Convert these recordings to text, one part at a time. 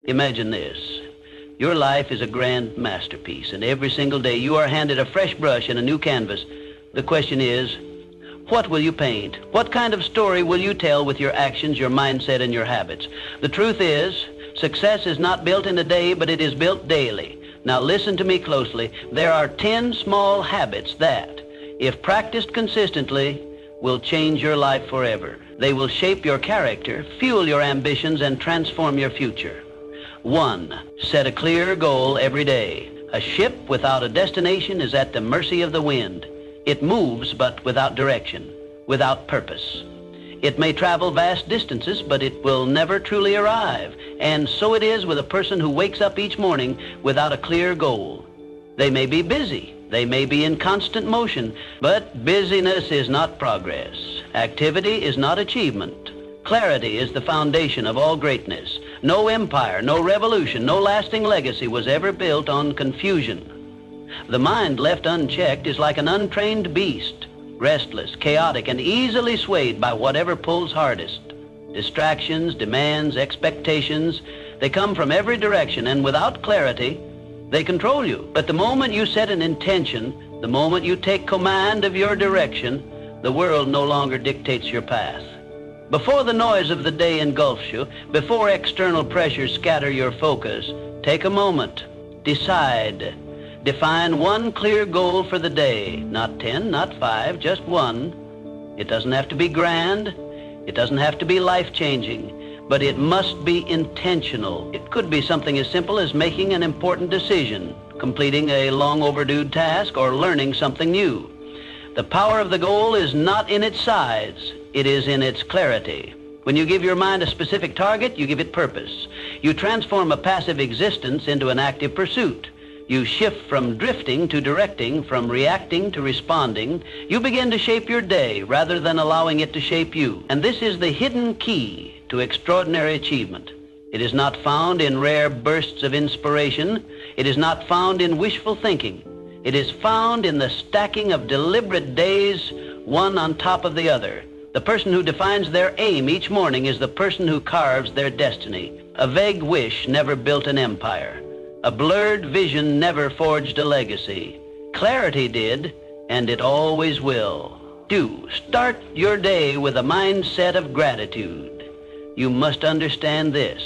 Imagine this. Your life is a grand masterpiece, and every single day you are handed a fresh brush and a new canvas. The question is, what will you paint? What kind of story will you tell with your actions, your mindset, and your habits? The truth is, success is not built in a day, but it is built daily. Now listen to me closely. There are 10 small habits that, if practiced consistently, will change your life forever. They will shape your character, fuel your ambitions, and transform your future. 1. Set a clear goal every day. A ship without a destination is at the mercy of the wind. It moves, but without direction, without purpose. It may travel vast distances, but it will never truly arrive. And so it is with a person who wakes up each morning without a clear goal. They may be busy. They may be in constant motion, but busyness is not progress. Activity is not achievement. Clarity is the foundation of all greatness. No empire, no revolution, no lasting legacy was ever built on confusion. The mind left unchecked is like an untrained beast, restless, chaotic, and easily swayed by whatever pulls hardest. Distractions, demands, expectations, they come from every direction, and without clarity, they control you. But the moment you set an intention, the moment you take command of your direction, the world no longer dictates your path. Before the noise of the day engulfs you, before external pressures scatter your focus, take a moment. Decide. Define one clear goal for the day. Not 10, not 5, just one. It doesn't have to be grand. It doesn't have to be life-changing, but it must be intentional. It could be something as simple as making an important decision, completing a long overdue task, or learning something new. The power of the goal is not in its size. It is in its clarity. When you give your mind a specific target, you give it purpose. You transform a passive existence into an active pursuit. You shift from drifting to directing, from reacting to responding. You begin to shape your day rather than allowing it to shape you. And this is the hidden key to extraordinary achievement. It is not found in rare bursts of inspiration. It is not found in wishful thinking. It is found in the stacking of deliberate days, one on top of the other. The person who defines their aim each morning is the person who carves their destiny. A vague wish never built an empire. A blurred vision never forged a legacy. Clarity did, and it always will. Start your day with a mindset of gratitude. You must understand this.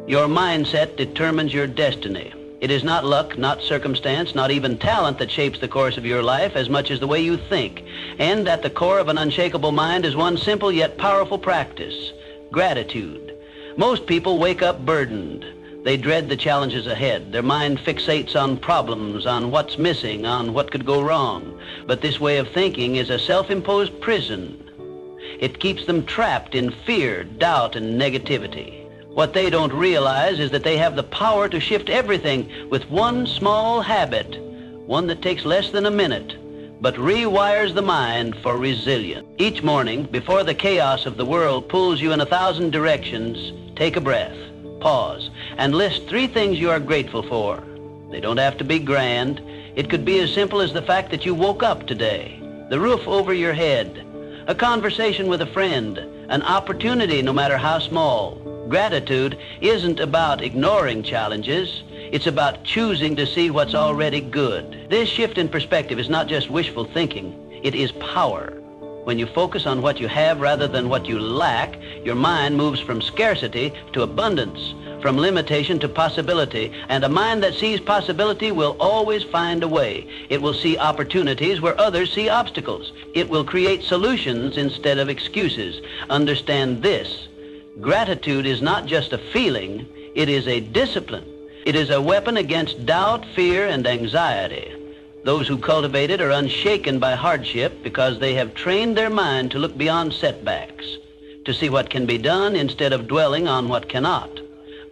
Your mindset determines your destiny. It is not luck, not circumstance, not even talent that shapes the course of your life as much as the way you think. And at the core of an unshakable mind is one simple yet powerful practice: gratitude. Most people wake up burdened. They dread the challenges ahead. Their mind fixates on problems, on what's missing, on what could go wrong. But this way of thinking is a self-imposed prison. It keeps them trapped in fear, doubt, and negativity. What they don't realize is that they have the power to shift everything with one small habit, one that takes less than a minute, but rewires the mind for resilience. Each morning, before the chaos of the world pulls you in 1,000 directions, take a breath, pause, and list 3 things you are grateful for. They don't have to be grand. It could be as simple as the fact that you woke up today, the roof over your head, a conversation with a friend, an opportunity no matter how small. Gratitude isn't about ignoring challenges. It's about choosing to see what's already good. This shift in perspective is not just wishful thinking. It is power. When you focus on what you have rather than what you lack, your mind moves from scarcity to abundance, from limitation to possibility. And a mind that sees possibility will always find a way. It will see opportunities where others see obstacles. It will create solutions instead of excuses. Understand this. Gratitude is not just a feeling, it is a discipline. It is a weapon against doubt, fear, and anxiety. Those who cultivate it are unshaken by hardship because they have trained their mind to look beyond setbacks, to see what can be done instead of dwelling on what cannot.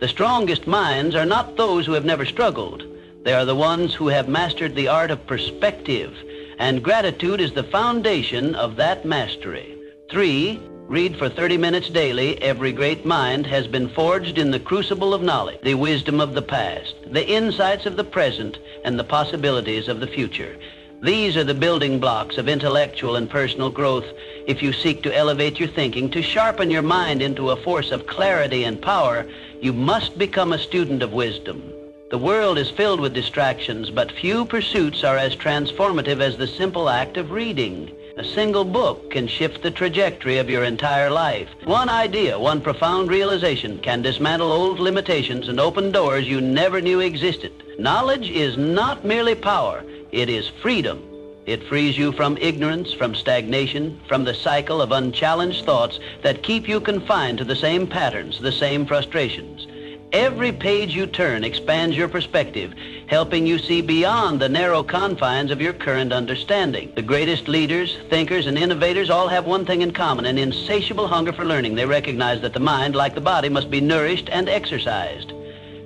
The strongest minds are not those who have never struggled. They are the ones who have mastered the art of perspective, and gratitude is the foundation of that mastery. 3, read for 30 minutes daily. Every great mind has been forged in the crucible of knowledge, the wisdom of the past, the insights of the present, and the possibilities of the future. These are the building blocks of intellectual and personal growth. If you seek to elevate your thinking, to sharpen your mind into a force of clarity and power, you must become a student of wisdom. The world is filled with distractions, but few pursuits are as transformative as the simple act of reading. A single book can shift the trajectory of your entire life. One idea, one profound realization can dismantle old limitations and open doors you never knew existed. Knowledge is not merely power, it is freedom. It frees you from ignorance, from stagnation, from the cycle of unchallenged thoughts that keep you confined to the same patterns, the same frustrations. Every page you turn expands your perspective, helping you see beyond the narrow confines of your current understanding. The greatest leaders, thinkers, and innovators all have one thing in common, an insatiable hunger for learning. They recognize that the mind, like the body, must be nourished and exercised.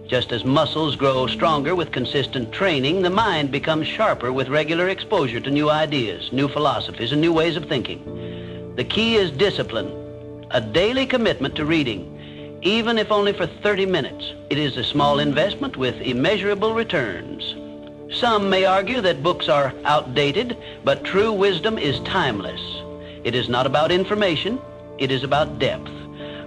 Just as muscles grow stronger with consistent training, the mind becomes sharper with regular exposure to new ideas, new philosophies, and new ways of thinking. The key is discipline, a daily commitment to reading, even if only for 30 minutes. It is a small investment with immeasurable returns. Some may argue that books are outdated, but true wisdom is timeless. It is not about information, it is about depth.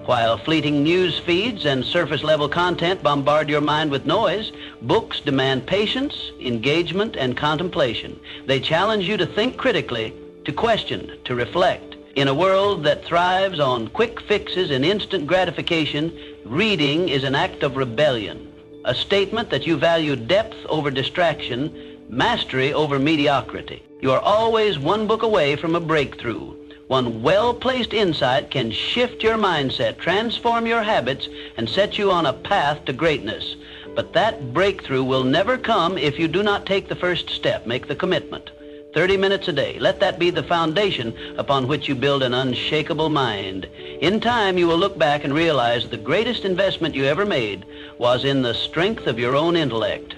While fleeting news feeds and surface-level content bombard your mind with noise, books demand patience, engagement, and contemplation. They challenge you to think critically, to question, to reflect. In a world that thrives on quick fixes and instant gratification, reading is an act of rebellion, a statement that you value depth over distraction, mastery over mediocrity. You are always one book away from a breakthrough. One well-placed insight can shift your mindset, transform your habits, and set you on a path to greatness. But that breakthrough will never come if you do not take the first step, make the commitment. 30 minutes a day. Let that be the foundation upon which you build an unshakable mind. In time, you will look back and realize the greatest investment you ever made was in the strength of your own intellect.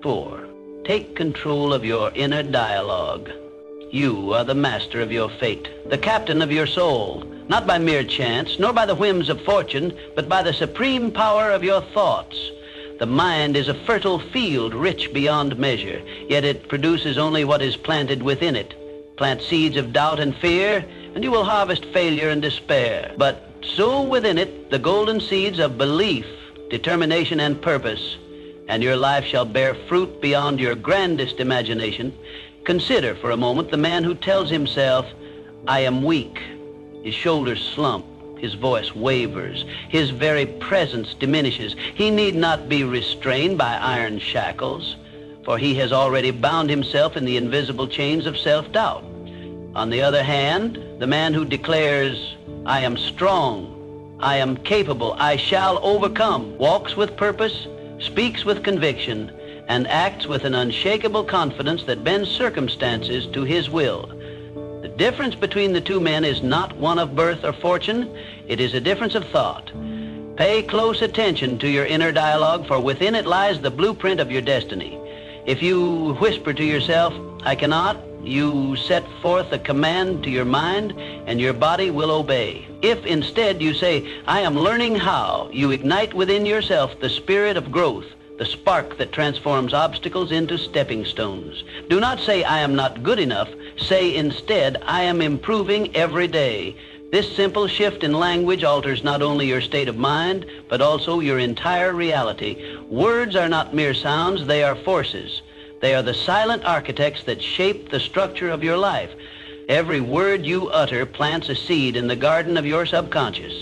4. Take control of your inner dialogue. You are the master of your fate, the captain of your soul, not by mere chance, nor by the whims of fortune, but by the supreme power of your thoughts. The mind is a fertile field, rich beyond measure, yet it produces only what is planted within it. Plant seeds of doubt and fear, and you will harvest failure and despair. But sow within it the golden seeds of belief, determination, and purpose, and your life shall bear fruit beyond your grandest imagination. Consider for a moment the man who tells himself, "I am weak." His shoulders slump. His voice wavers. His very presence diminishes. He need not be restrained by iron shackles, for he has already bound himself in the invisible chains of self-doubt. On the other hand, the man who declares, "I am strong, I am capable, I shall overcome," walks with purpose, speaks with conviction, and acts with an unshakable confidence that bends circumstances to his will. The difference between the two men is not one of birth or fortune, it is a difference of thought. Pay close attention to your inner dialogue, for within it lies the blueprint of your destiny. If you whisper to yourself, "I cannot," you set forth a command to your mind, and your body will obey. If instead you say, "I am learning how," you ignite within yourself the spirit of growth, the spark that transforms obstacles into stepping stones. Do not say, "I am not good enough." Say instead, "I am improving every day." This simple shift in language alters not only your state of mind, but also your entire reality. Words are not mere sounds, they are forces. They are the silent architects that shape the structure of your life. Every word you utter plants a seed in the garden of your subconscious.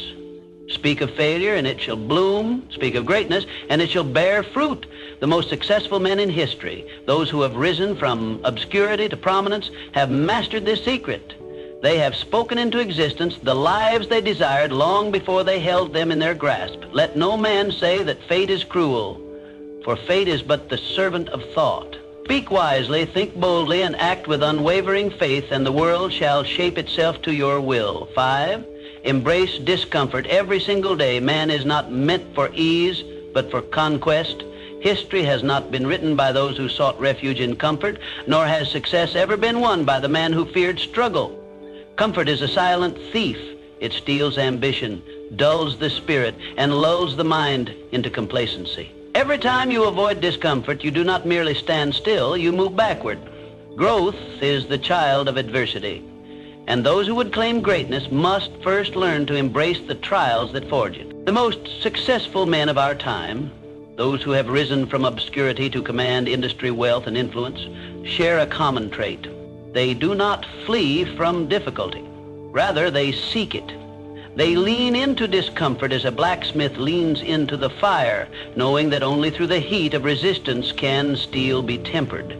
Speak of failure and it shall bloom. Speak of greatness and it shall bear fruit. The most successful men in history, those who have risen from obscurity to prominence, have mastered this secret. They have spoken into existence the lives they desired long before they held them in their grasp. Let no man say that fate is cruel, for fate is but the servant of thought. Speak wisely, think boldly, and act with unwavering faith, and the world shall shape itself to your will. 5. Embrace discomfort every single day. Man is not meant for ease, but for conquest. History has not been written by those who sought refuge in comfort, nor has success ever been won by the man who feared struggle. Comfort is a silent thief. It steals ambition, dulls the spirit, and lulls the mind into complacency. Every time you avoid discomfort, you do not merely stand still, you move backward. Growth is the child of adversity. And those who would claim greatness must first learn to embrace the trials that forge it. The most successful men of our time, those who have risen from obscurity to command industry, wealth, and influence, share a common trait. They do not flee from difficulty. Rather, they seek it. They lean into discomfort as a blacksmith leans into the fire, knowing that only through the heat of resistance can steel be tempered.